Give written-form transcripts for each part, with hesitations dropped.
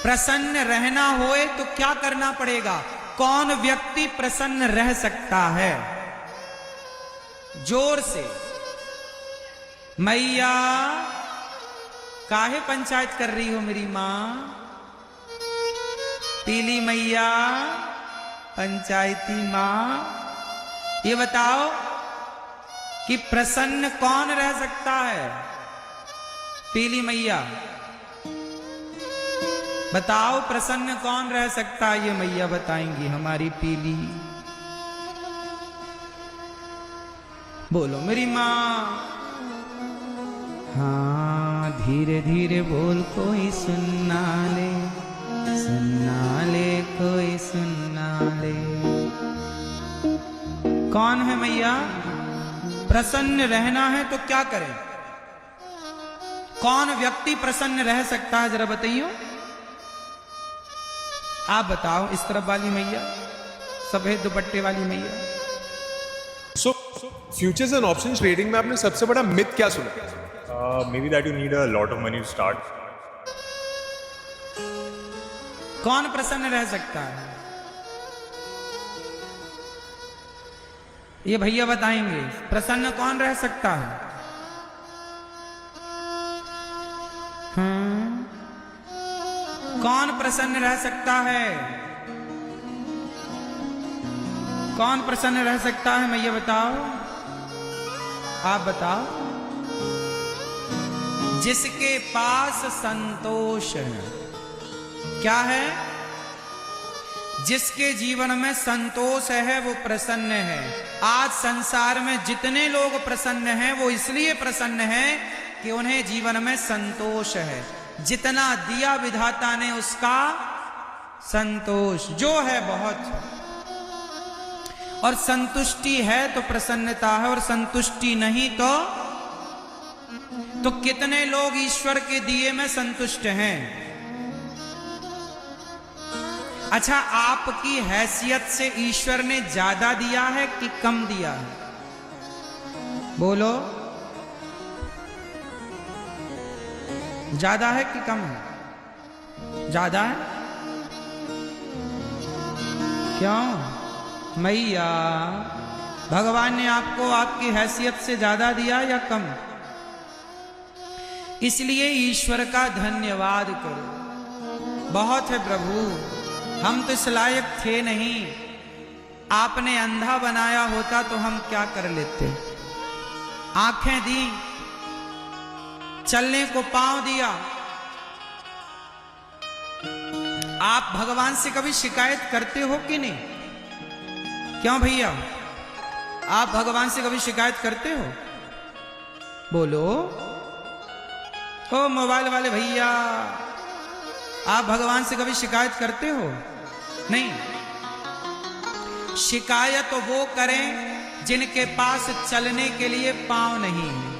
प्रसन्न रहना होए तो क्या करना पड़ेगा? कौन व्यक्ति प्रसन्न रह सकता है? जोर से मैया काहे पंचायत कर रही हो मेरी मां? पीली मैया, पंचायती मां, ये बताओ कि प्रसन्न कौन रह सकता है? पीली मैया बताओ, प्रसन्न कौन रह सकता है? ये मैया बताएंगी, हमारी पीली। बोलो मेरी मां। हाँ, धीरे धीरे बोल, कोई सुनना ले, सुनना ले, कोई सुनना ले। कौन है मैया? प्रसन्न रहना है तो क्या करें? कौन व्यक्ति प्रसन्न रह सकता है, जरा बताइए। आप बताओ, इस तरफ वाली मैया, सफेद दुपट्टे वाली मैया। सो फ्यूचर्स एंड ऑप्शंस ट्रेडिंग में आपने सबसे बड़ा मिथ क्या सुना? Maybe that you need a lot of money to start. कौन प्रसन्न रह सकता है? ये भैया बताएंगे, प्रसन्न कौन रह सकता है? कौन प्रसन्न रह सकता है? कौन प्रसन्न रह सकता है? मैं ये बताओ, आप बताओ। जिसके पास संतोष है। क्या है? जिसके जीवन में संतोष है वो प्रसन्न है। आज संसार में जितने लोग प्रसन्न हैं वो इसलिए प्रसन्न हैं कि उन्हें जीवन में संतोष है। जितना दिया विधाता ने उसका संतोष जो है बहुत, और संतुष्टि है तो प्रसन्नता है, और संतुष्टि नहीं तो कितने लोग ईश्वर के दिए में संतुष्ट हैं? अच्छा, आपकी हैसियत से ईश्वर ने ज्यादा दिया है कि कम दिया है? बोलो, ज्यादा है कि कम है? ज्यादा है। क्यों मैया? भगवान ने आपको आपकी हैसियत से ज्यादा दिया या कम? इसलिए ईश्वर का धन्यवाद करो। बहुत है प्रभु, हम तो इस लायक थे नहीं। आपने अंधा बनाया होता तो हम क्या कर लेते? आंखें दी, चलने को पांव दिया। आप भगवान से कभी शिकायत करते हो कि नहीं? क्यों भैया, आप भगवान से कभी शिकायत करते हो? बोलो। ओ मोबाइल वाले भैया, आप भगवान से कभी शिकायत करते हो? नहीं। शिकायत वो करें जिनके पास चलने के लिए पांव नहीं है।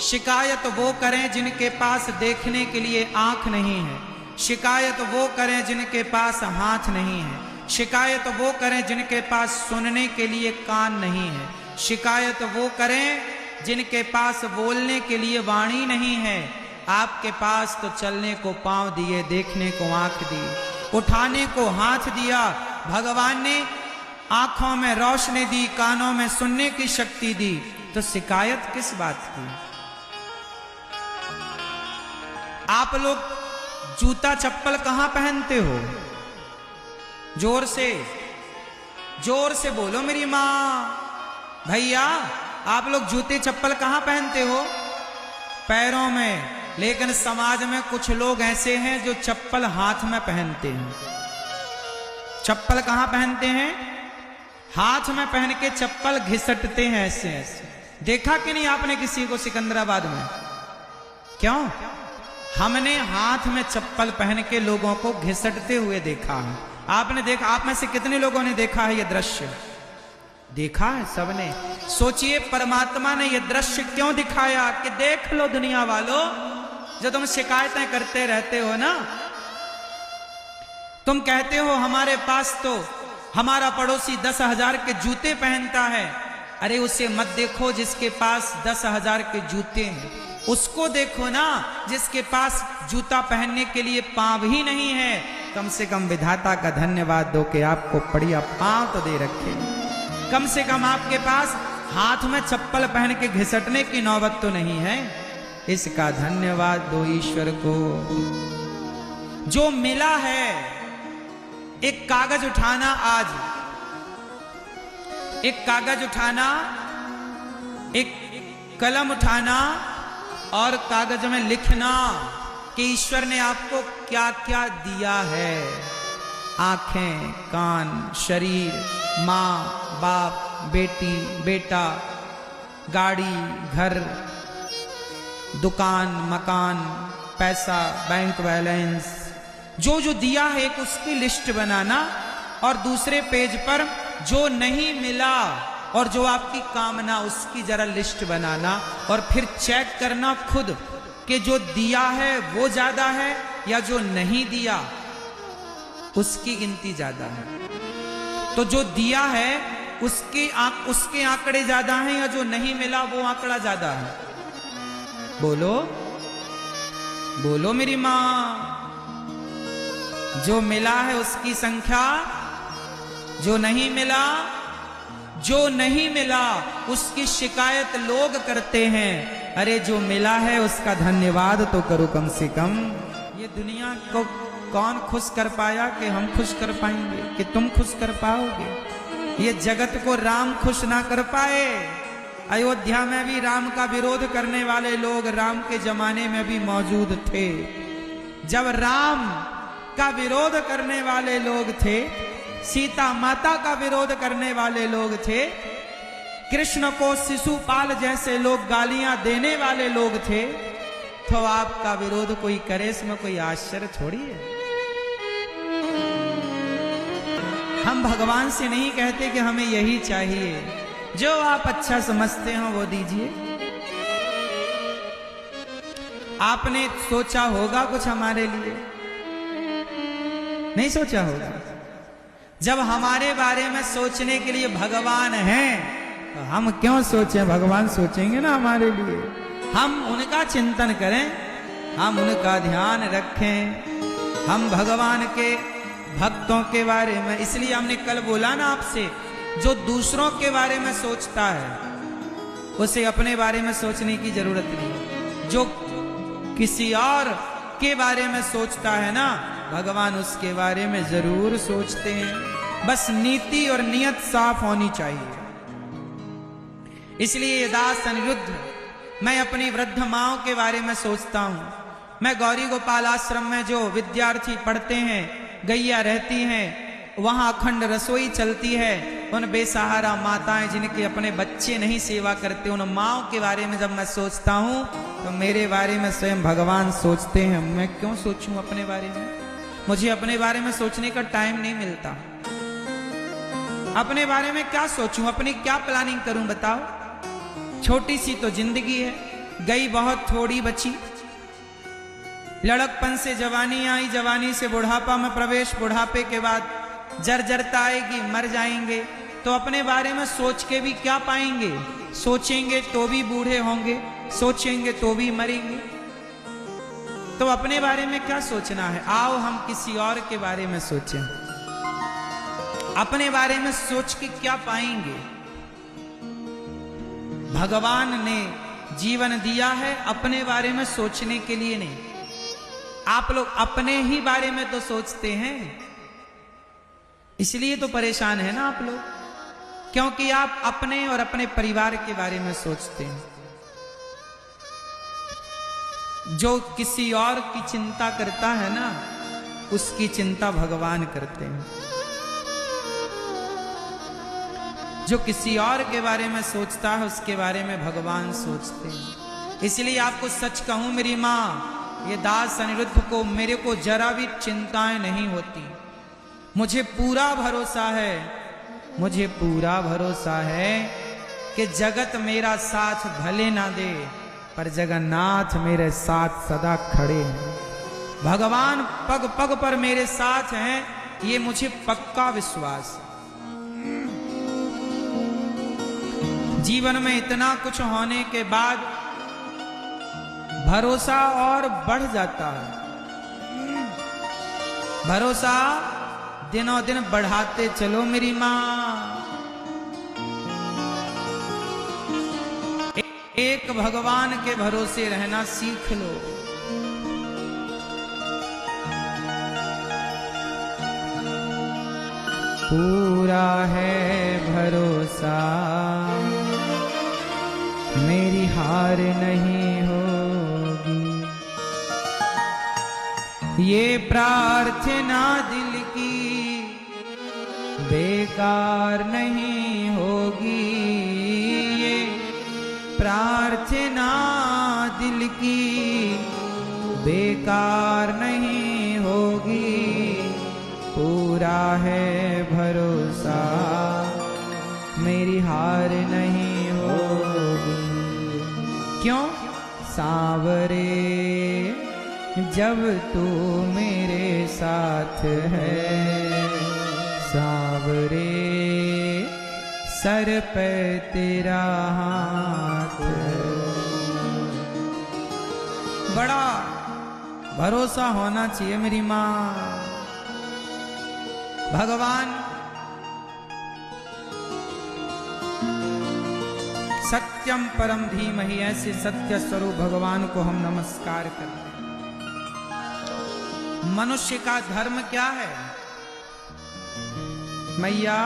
शिकायत वो करें जिनके पास देखने के लिए आंख नहीं है। शिकायत वो करें जिनके पास हाथ नहीं है। शिकायत वो करें जिनके पास सुनने के लिए कान नहीं है। शिकायत वो करें जिनके पास बोलने के लिए वाणी नहीं है। आपके पास तो चलने को पांव दिए, देखने को आंख दी, उठाने को हाथ दिया। भगवान ने आंखों में रोशनी दी, कानों में सुनने की शक्ति दी, तो शिकायत किस बात की? आप लोग जूता चप्पल कहां पहनते हो? जोर से बोलो मेरी मां। भैया, आप लोग जूते चप्पल कहां पहनते हो? पैरों में। लेकिन समाज में कुछ लोग ऐसे हैं जो चप्पल हाथ में पहनते हैं। चप्पल कहां पहनते हैं? हाथ में पहन के चप्पल घिसटते हैं ऐसे ऐसे। देखा कि नहीं आपने किसी को सिकंदराबाद में? क्यों? हमने हाथ में चप्पल पहन के लोगों को घिसटते हुए देखा है। आपने देखा? आप में से कितने लोगों ने देखा है? यह दृश्य देखा है सबने। सोचिए, परमात्मा ने यह दृश्य क्यों दिखाया कि देख लो दुनिया वालों, जो तुम शिकायतें करते रहते हो ना, तुम कहते हो हमारे पास तो हमारा पड़ोसी 10,000 के जूते पहनता है, अरे उसे मत देखो जिसके पास 10,000 के जूते हैं, उसको देखो ना जिसके पास जूता पहनने के लिए पांव ही नहीं है। कम से कम विधाता का धन्यवाद दो कि आपको बढ़िया पांव तो दे रखे, कम से कम आपके पास हाथ में चप्पल पहन के घिसटने की नौबत तो नहीं है। इसका धन्यवाद दो ईश्वर को। जो मिला है, एक कागज उठाना, आज एक कागज उठाना, एक कलम उठाना और कागज में लिखना कि ईश्वर ने आपको क्या क्या दिया है। आंखें, कान, शरीर, माँ बाप, बेटी बेटा, गाड़ी, घर, दुकान, मकान, पैसा, बैंक बैलेंस, जो जो दिया है एक उसकी लिस्ट बनाना, और दूसरे पेज पर जो नहीं मिला और जो आपकी कामना उसकी जरा लिस्ट बनाना, और फिर चेक करना खुद कि जो दिया है वो ज्यादा है या जो नहीं दिया उसकी गिनती ज्यादा है। तो जो दिया है उसके आंकड़े ज्यादा हैं या जो नहीं मिला वो आंकड़ा ज्यादा है? बोलो बोलो मेरी मां। जो मिला है उसकी संख्या, जो नहीं मिला, जो नहीं मिला उसकी शिकायत लोग करते हैं। अरे जो मिला है उसका धन्यवाद तो करो कम से कम। ये दुनिया को कौन खुश कर पाया कि हम खुश कर पाएंगे, कि तुम खुश कर पाओगे? ये जगत को राम खुश ना कर पाए। अयोध्या में भी राम का विरोध करने वाले लोग राम के जमाने में भी मौजूद थे। जब राम का विरोध करने वाले लोग थे, सीता माता का विरोध करने वाले लोग थे, कृष्ण को शिशुपाल जैसे लोग गालियां देने वाले लोग थे, तो आपका विरोध कोई करे इसमें कोई आश्चर्य थोड़ी है। हम भगवान से नहीं कहते कि हमें यही चाहिए, जो आप अच्छा समझते हो वो दीजिए। आपने सोचा होगा कुछ हमारे लिए? नहीं सोचा होगा। जब हमारे बारे में सोचने के लिए भगवान हैं तो हम क्यों सोचें? भगवान सोचेंगे ना हमारे लिए। हम उनका चिंतन करें, हम उनका ध्यान रखें, हम भगवान के भक्तों के बारे में। इसलिए हमने कल बोला ना आपसे, जो दूसरों के बारे में सोचता है उसे अपने बारे में सोचने की जरूरत नहीं। जो किसी और के बारे में सोचता है ना, भगवान उसके बारे में जरूर सोचते हैं। बस नीति और नियत साफ होनी चाहिए। इसलिए ये दास अनिरुद्ध, मैं अपनी वृद्ध माओं के बारे में सोचता हूं। मैं गौरी गोपाल आश्रम में जो विद्यार्थी पढ़ते हैं, गैया रहती हैं, वहां अखंड रसोई चलती है। उन बेसहारा माताएं जिनके अपने बच्चे नहीं सेवा करते, उन माओं के बारे में जब मैं सोचता हूं तो मेरे बारे में स्वयं भगवान सोचते हैं। मैं क्यों सोचूं अपने बारे में? मुझे अपने बारे में सोचने का टाइम नहीं मिलता। अपने बारे में क्या सोचूं, अपनी क्या प्लानिंग करूं बताओ? छोटी सी तो जिंदगी है, गई बहुत थोड़ी बची। लड़कपन से जवानी आई, जवानी से बुढ़ापा में प्रवेश, बुढ़ापे के बाद जर्जरता आएगी, मर जाएंगे। तो अपने बारे में सोच के भी क्या पाएंगे? सोचेंगे तो भी बूढ़े होंगे, सोचेंगे तो भी मरेंगे। तो अपने बारे में क्या सोचना है? आओ हम किसी और के बारे में सोचें। अपने बारे में सोच के क्या पाएंगे? भगवान ने जीवन दिया है अपने बारे में सोचने के लिए नहीं। आप लोग अपने ही बारे में तो सोचते हैं, इसलिए तो परेशान है ना आप लोग, क्योंकि आप अपने और अपने परिवार के बारे में सोचते हैं। जो किसी और की चिंता करता है ना, उसकी चिंता भगवान करते हैं। जो किसी और के बारे में सोचता है उसके बारे में भगवान सोचते हैं। इसलिए आपको सच कहूं मेरी मां, ये दास अनिरुद्ध को, मेरे को जरा भी चिंताएं नहीं होती। मुझे पूरा भरोसा है, मुझे पूरा भरोसा है कि जगत मेरा साथ भले ना दे, पर जगन्नाथ मेरे साथ सदा खड़े हैं। भगवान पग पग पर मेरे साथ हैं, ये मुझे पक्का विश्वास है। जीवन में इतना कुछ होने के बाद भरोसा और बढ़ जाता है। भरोसा दिनों दिन बढ़ाते चलो मेरी माँ। एक भगवान के भरोसे रहना सीख लो। पूरा है भरोसा मेरी हार नहीं होगी, ये प्रार्थना दिल की बेकार नहीं होगी, ये प्रार्थना दिल की बेकार नहीं होगी। पूरा है भरोसा मेरी हार नहीं होगी। क्यों? सांवरे जब तू मेरे साथ है, सांवरे सर पे तेरा हाथ। बड़ा भरोसा होना चाहिए मेरी माँ। भगवान सत्यम परम धीमहि, ऐसे सत्य स्वरूप भगवान को हम नमस्कार करते हैं। मनुष्य का धर्म क्या है मैया?